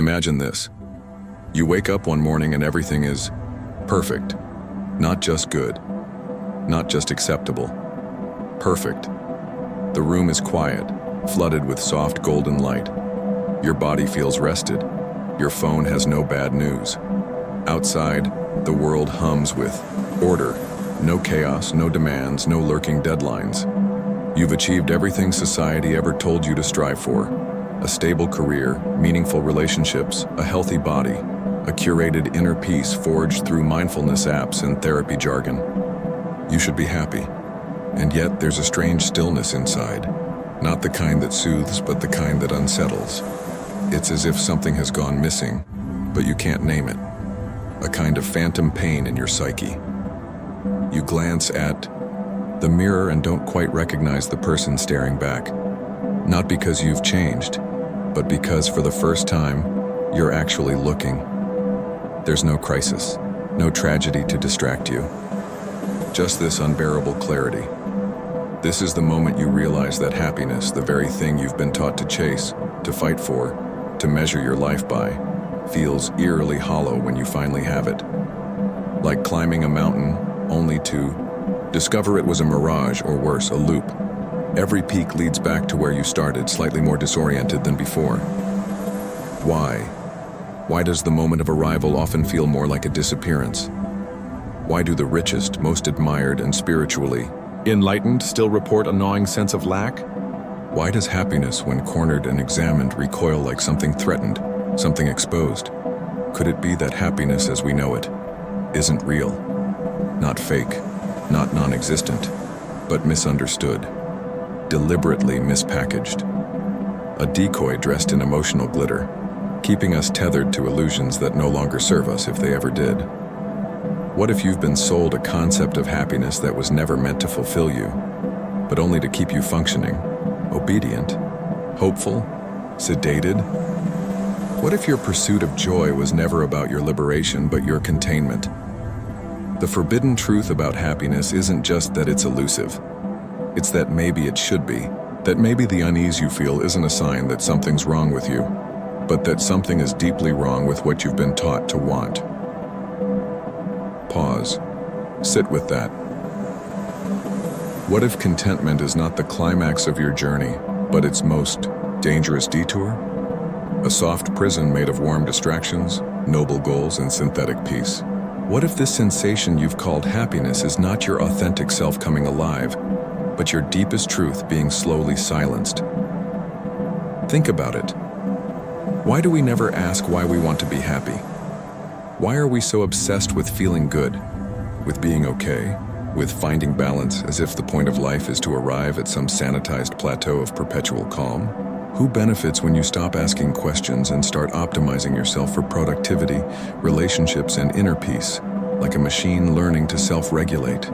Imagine this. You wake up one morning and everything is perfect. Not just good. Not just acceptable. Perfect. The room is quiet, flooded with soft golden light. Your body feels rested. Your phone has no bad news. Outside, the world hums with order. No chaos, no demands, no lurking deadlines. You've achieved everything society ever told you to strive for. A stable career, meaningful relationships, a healthy body, a curated inner peace forged through mindfulness apps and therapy jargon. You should be happy. And yet there's a strange stillness inside. Not the kind that soothes, but the kind that unsettles. It's as if something has gone missing, but you can't name it. A kind of phantom pain in your psyche. You glance at the mirror and don't quite recognize the person staring back. Not because you've changed, but because for the first time, you're actually looking. There's no crisis, no tragedy to distract you. Just this unbearable clarity. This is the moment you realize that happiness, the very thing you've been taught to chase, to fight for, to measure your life by, feels eerily hollow when you finally have it. Like climbing a mountain, only to discover it was a mirage, or worse, a loop. Every peak leads back to where you started, slightly more disoriented than before. Why? Why does the moment of arrival often feel more like a disappearance? Why do the richest, most admired, and spiritually enlightened still report a gnawing sense of lack? Why does happiness, when cornered and examined, recoil like something threatened, something exposed? Could it be that happiness as we know it isn't real? Not fake, not non-existent, but misunderstood, deliberately mispackaged. A decoy dressed in emotional glitter, keeping us tethered to illusions that no longer serve us if they ever did. What if you've been sold a concept of happiness that was never meant to fulfill you, but only to keep you functioning, obedient, hopeful, sedated? What if your pursuit of joy was never about your liberation, but your containment? The forbidden truth about happiness isn't just that it's elusive. It's that maybe it should be. That maybe the unease you feel isn't a sign that something's wrong with you, but that something is deeply wrong with what you've been taught to want. Pause. Sit with that. What if contentment is not the climax of your journey, but its most dangerous detour? A soft prison made of warm distractions, noble goals, and synthetic peace. What if this sensation you've called happiness is not your authentic self coming alive, but your deepest truth being slowly silenced? Think about it. Why do we never ask why we want to be happy? Why are we so obsessed with feeling good, with being okay, with finding balance, as if the point of life is to arrive at some sanitized plateau of perpetual calm? Who benefits when you stop asking questions and start optimizing yourself for productivity, relationships, and inner peace, like a machine learning to self-regulate?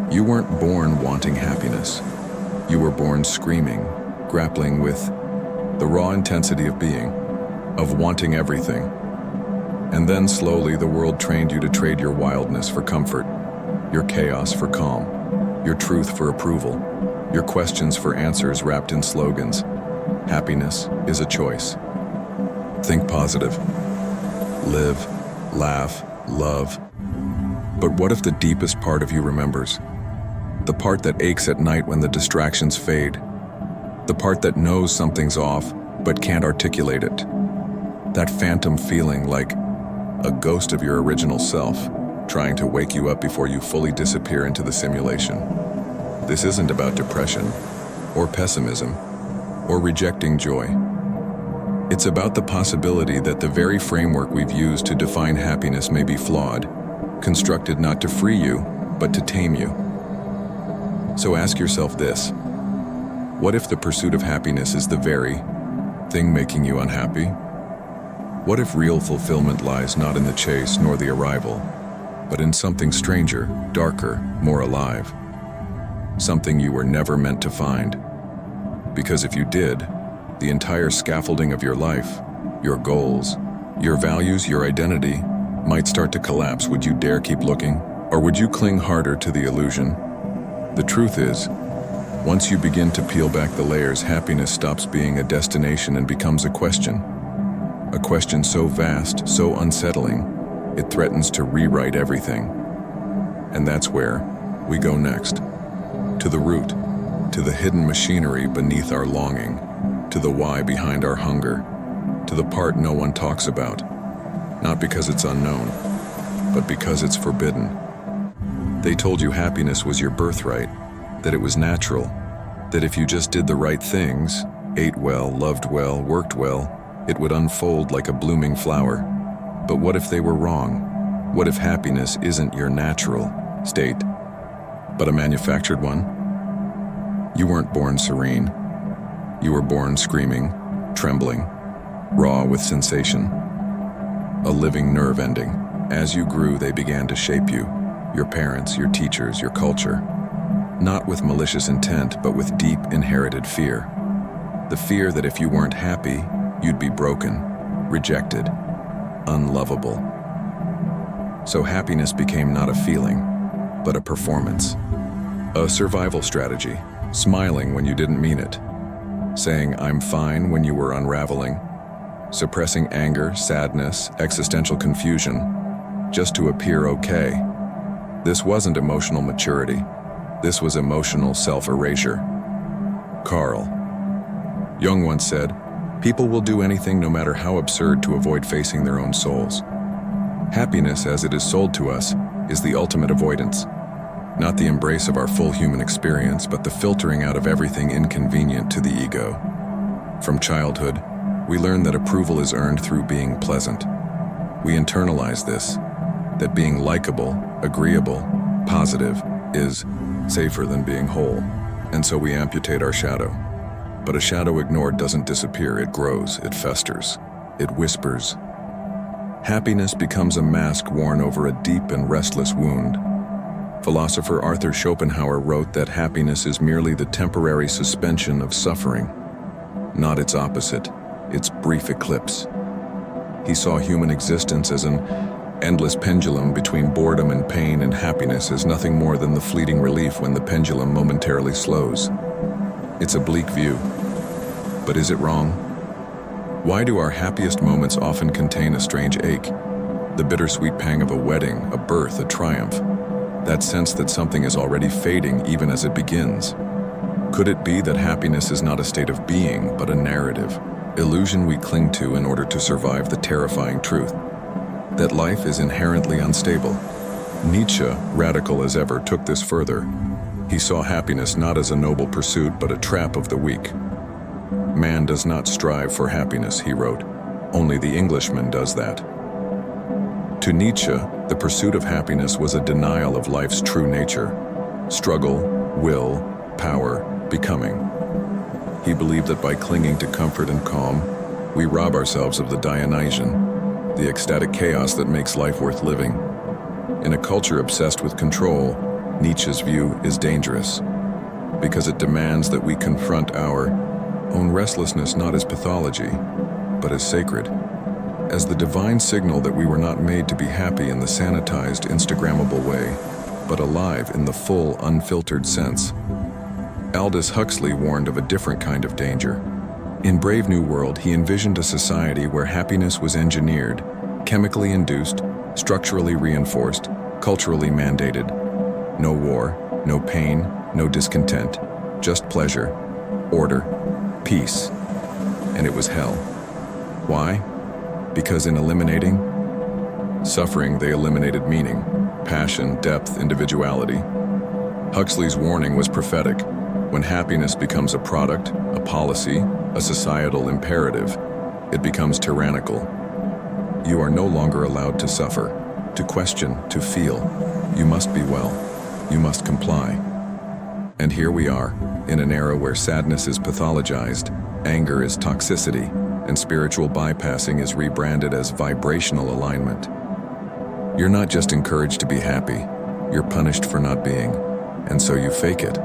You weren't born wanting happiness. You were born screaming, grappling with the raw intensity of being, of wanting everything. And then slowly the world trained you to trade your wildness for comfort, your chaos for calm, your truth for approval, your questions for answers wrapped in slogans. Happiness is a choice. Think positive. Live, laugh, love. But what if the deepest part of you remembers? The part that aches at night when the distractions fade. The part that knows something's off, but can't articulate it. That phantom feeling like a ghost of your original self, trying to wake you up before you fully disappear into the simulation. This isn't about depression, or pessimism, or rejecting joy. It's about the possibility that the very framework we've used to define happiness may be flawed, constructed not to free you, but to tame you. So ask yourself this: what if the pursuit of happiness is the very thing making you unhappy? What if real fulfillment lies not in the chase nor the arrival, but in something stranger, darker, more alive? Something you were never meant to find. Because if you did, the entire scaffolding of your life, your goals, your values, your identity, might start to collapse. Would you dare keep looking? Or would you cling harder to the illusion? The truth is, once you begin to peel back the layers, happiness stops being a destination and becomes a question. A question so vast, so unsettling, it threatens to rewrite everything. And that's where we go next. To the root, to the hidden machinery beneath our longing, to the why behind our hunger, to the part no one talks about. Not because it's unknown, but because it's forbidden. They told you happiness was your birthright, that it was natural, that if you just did the right things, ate well, loved well, worked well, it would unfold like a blooming flower. But what if they were wrong? What if happiness isn't your natural state, but a manufactured one? You weren't born serene. You were born screaming, trembling, raw with sensation. A living nerve ending. As you grew, they began to shape you, your parents, your teachers, your culture. Not with malicious intent, but with deep inherited fear. The fear that if you weren't happy, you'd be broken, rejected, unlovable. So happiness became not a feeling, but a performance. A survival strategy, smiling when you didn't mean it, saying I'm fine when you were unraveling, suppressing anger, sadness, existential confusion, just to appear okay. This wasn't emotional maturity. This was emotional self-erasure. Carl Jung once said, "People will do anything no matter how absurd to avoid facing their own souls." Happiness, as it is sold to us, is the ultimate avoidance. Not the embrace of our full human experience, but the filtering out of everything inconvenient to the ego. From childhood, we learn that approval is earned through being pleasant. We internalize this, that being likable, agreeable, positive is safer than being whole, and so we amputate our shadow. But a shadow ignored doesn't disappear, it grows, it festers, it whispers. Happiness becomes a mask worn over a deep and restless wound. Philosopher Arthur Schopenhauer wrote that happiness is merely the temporary suspension of suffering, not its opposite, its brief eclipse. He saw human existence as an endless pendulum between boredom and pain, and happiness as nothing more than the fleeting relief when the pendulum momentarily slows. It's a bleak view, but is it wrong? Why do our happiest moments often contain a strange ache? The bittersweet pang of a wedding, a birth, a triumph. That sense that something is already fading even as it begins. Could it be that happiness is not a state of being, but a narrative, illusion we cling to in order to survive the terrifying truth that life is inherently unstable? Nietzsche, radical as ever, took this further. He saw happiness not as a noble pursuit, but a trap of the weak. Man does not strive for happiness, he wrote. Only the Englishman does that. To Nietzsche, the pursuit of happiness was a denial of life's true nature: struggle, will, power, becoming. He believed that by clinging to comfort and calm, we rob ourselves of the Dionysian, the ecstatic chaos that makes life worth living. In a culture obsessed with control, Nietzsche's view is dangerous, because it demands that we confront our own restlessness not as pathology, but as sacred, as the divine signal that we were not made to be happy in the sanitized, Instagrammable way, but alive in the full, unfiltered sense. Aldous Huxley warned of a different kind of danger. In Brave New World, he envisioned a society where happiness was engineered, chemically induced, structurally reinforced, culturally mandated. No war, no pain, no discontent, just pleasure, order, peace. And it was hell. Why? Because in eliminating suffering, they eliminated meaning, passion, depth, individuality. Huxley's warning was prophetic. When happiness becomes a product, a policy, a societal imperative, it becomes tyrannical. You are no longer allowed to suffer, to question, to feel. You must be well. You must comply. And here we are, in an era where sadness is pathologized, anger is toxicity, and spiritual bypassing is rebranded as vibrational alignment. You're not just encouraged to be happy, you're punished for not being, and so you fake it.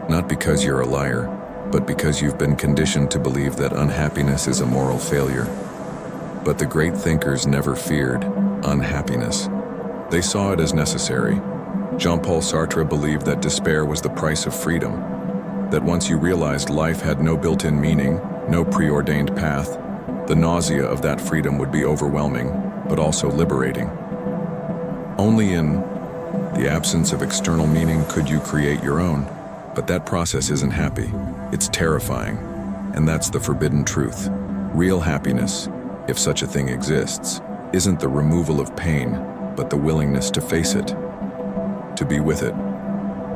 Not because you're a liar, but because you've been conditioned to believe that unhappiness is a moral failure. But the great thinkers never feared unhappiness. They saw it as necessary. Jean-Paul Sartre believed that despair was the price of freedom, that once you realized life had no built-in meaning, no preordained path, The nausea of that freedom would be overwhelming, but also liberating. Only in the absence of external meaning could you create your own. But that process isn't happy. It's terrifying. And that's the forbidden truth. Real happiness, if such a thing exists, isn't the removal of pain, but the willingness to face it, to be with it,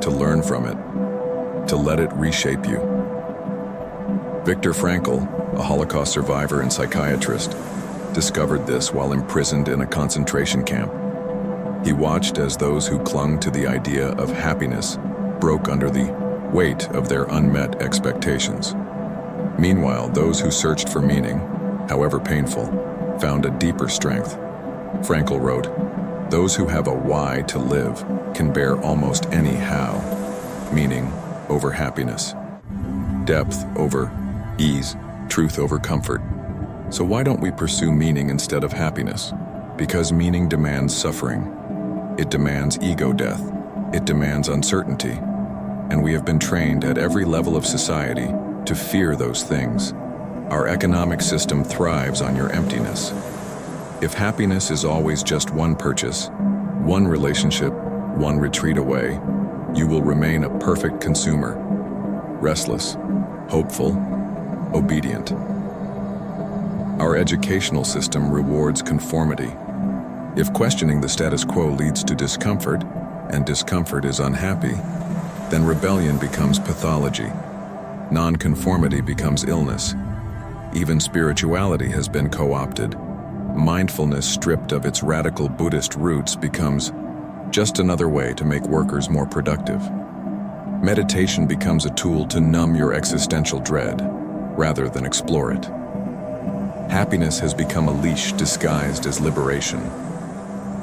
to learn from it, to let it reshape you. Viktor Frankl, a Holocaust survivor and psychiatrist, discovered this while imprisoned in a concentration camp. He watched as those who clung to the idea of happiness broke under the weight of their unmet expectations. Meanwhile, those who searched for meaning, however painful, found a deeper strength. Frankl wrote, "Those who have a why to live can bear almost any how, meaning over happiness, depth over ease, truth over comfort. So why don't we pursue meaning instead of happiness? Because meaning demands suffering. It demands ego death. It demands uncertainty. And we have been trained at every level of society to fear those things. Our economic system thrives on your emptiness. If happiness is always just one purchase, one relationship, one retreat away, you will remain a perfect consumer, restless, hopeful, obedient. Our educational system rewards conformity. If questioning the status quo leads to discomfort, and discomfort is unhappy, then rebellion becomes pathology. Nonconformity becomes illness. Even spirituality has been co-opted. Mindfulness, stripped of its radical Buddhist roots, becomes just another way to make workers more productive. Meditation becomes a tool to numb your existential dread, rather than explore it. Happiness has become a leash disguised as liberation.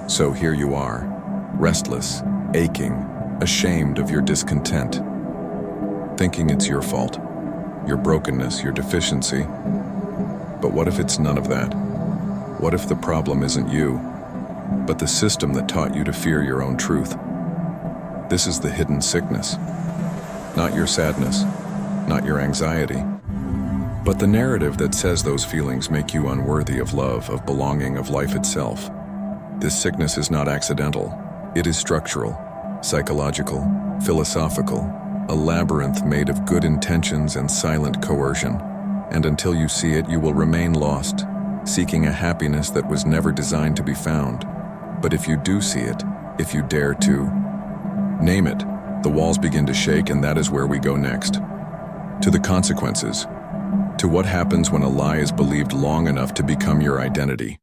So here you are, restless, aching, ashamed of your discontent, thinking it's your fault, your brokenness, your deficiency. But what if it's none of that? What if the problem isn't you, but the system that taught you to fear your own truth? This is the hidden sickness. Not your sadness, not your anxiety, but the narrative that says those feelings make you unworthy of love, of belonging, of life itself. This sickness is not accidental. It is structural, psychological, philosophical, a labyrinth made of good intentions and silent coercion. And until you see it, you will remain lost, seeking a happiness that was never designed to be found. But if you do see it, if you dare to name it, the walls begin to shake, and that is where we go next. To the consequences. To what happens when a lie is believed long enough to become your identity.